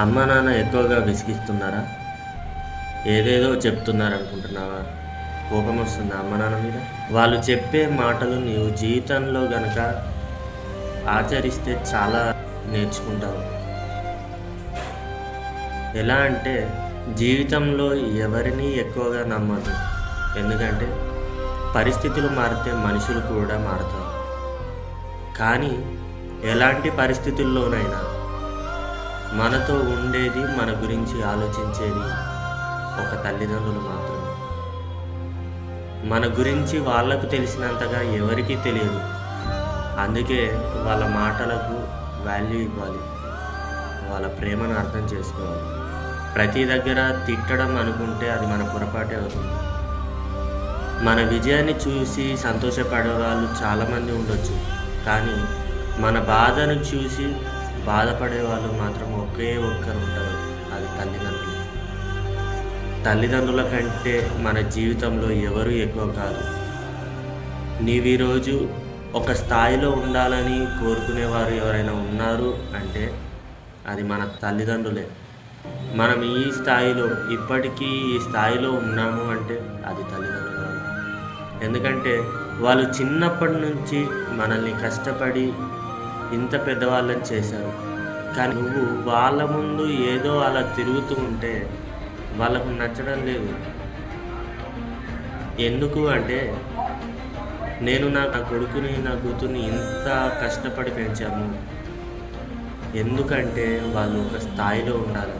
అమ్మ నాన్న ఎక్కువగా విసిగిస్తున్నారా? ఏదేదో చెప్తున్నారనుకుంటున్నావా? కోపం వస్తుందా అమ్మ నాన్న మీద? వాళ్ళు చెప్పే మాటలు నీవు జీవితంలో గనక ఆచరిస్తే చాలా నేర్చుకుంటావు. ఎలా అంటే జీవితంలో ఎవరిని ఎక్కువగా నమ్మదు. ఎందుకంటే పరిస్థితులు మారితే మనుషులు కూడా మారుతారు. కానీ ఎలాంటి పరిస్థితుల్లోనైనా మనతో ఉండేది, మన గురించి ఆలోచించేది ఒక తల్లిదండ్రులు మాత్రమే. మన గురించి వాళ్ళకు తెలిసినంతగా ఎవరికీ తెలియదు. అందుకే వాళ్ళ మాటలకు వాల్యూ ఇవ్వాలి, వాళ్ళ ప్రేమను అర్థం చేసుకోవాలి. ప్రతి దగ్గర తిట్టడం అనుకుంటే అది మన పొరపాటే అవుతుంది. మన విజయాన్ని చూసి సంతోషపడే వాళ్ళు చాలామంది ఉండొచ్చు, కానీ మన బాధను చూసి బాధపడే వాళ్ళు మాత్రం ఒకే ఒక్కరు ఉంటారు, అది తల్లిదండ్రులు. తల్లిదండ్రుల కంటే మన జీవితంలో ఎవరు ఎక్కువ కాదు. నీవు ఈరోజు ఒక స్థాయిలో ఉండాలని కోరుకునేవారు ఎవరైనా ఉన్నారు అంటే అది మన తల్లిదండ్రులే. మనం ఈ స్థాయిలో ఇప్పటికీ ఈ స్థాయిలో ఉన్నాము అంటే అది తల్లిదండ్రుల వల్ల. ఎందుకంటే వాళ్ళు చిన్నప్పటి నుంచి మనల్ని కష్టపడి ఇంత పెద్దవాళ్ళని చేశారు. కానీ నువ్వు వాళ్ళ ముందు ఏదో అలా తిరుగుతూ ఉంటే వాళ్ళకు నచ్చడం లేదు. ఎందుకు అంటే నేను నా కొడుకుని, నా కూతుర్ని ఇంత కష్టపడి పెంచాము. ఎందుకంటే వాళ్ళు ఒక స్థాయిలో ఉండాలి.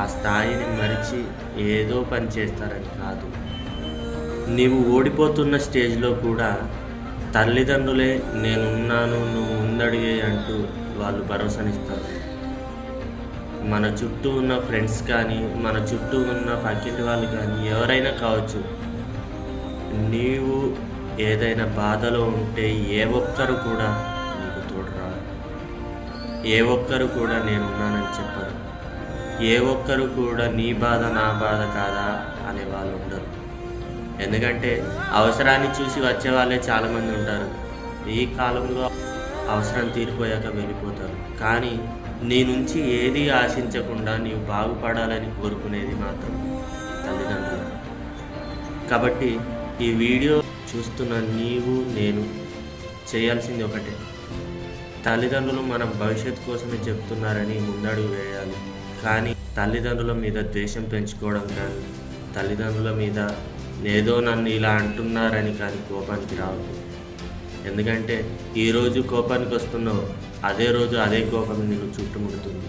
ఆ స్థాయిని మరిచి ఏదో పని చేస్తారని కాదు. నీవు ఓడిపోతున్న స్టేజ్లో కూడా తల్లిదండ్రులే నేనున్నాను, నువ్వు ముందడిగే అంటూ వాళ్ళు భరోసానిస్తారు. మన చుట్టూ ఉన్న ఫ్రెండ్స్ కానీ, మన చుట్టూ ఉన్న పక్కింటి వాళ్ళు కానీ ఎవరైనా కావచ్చు, నీవు ఏదైనా బాధలో ఉంటే ఏ ఒక్కరు కూడా నీకు తోడురారు. ఏ ఒక్కరు కూడా నేనున్నానని చెప్పరు. ఏ ఒక్కరు కూడా నీ బాధ నా బాధ కాదా అనే వాళ్ళు ఉండరు. ఎందుకంటే అవసరాన్ని చూసి వచ్చే వాళ్ళే చాలామంది ఉంటారు. ఈ కాలంలో అవసరం తీరిపోయాక వెళ్ళిపోతారు. కానీ నీ నుంచి ఏది ఆశించకుండా నీవు బాగుపడాలని కోరుకునేది మాత్రం తల్లిదండ్రులు. కాబట్టి ఈ వీడియో చూస్తున్న నీవు, నేను చేయాల్సింది ఒకటే. తల్లిదండ్రులు మన భవిష్యత్తు కోసమే చెప్తున్నారని ముందడుగు వేయాలి. కానీ తల్లిదండ్రుల మీద ద్వేషం పెంచుకోవడం కానీ, తల్లిదండ్రుల మీద ఏదో నన్ను ఇలా అంటున్నారని కానీ కోపానికి రావద్దు. ఎందుకంటే ఈరోజు కోపానికి వస్తున్నావు, అదే రోజు అదే కోపం నిన్ను చుట్టుముడుతుంది.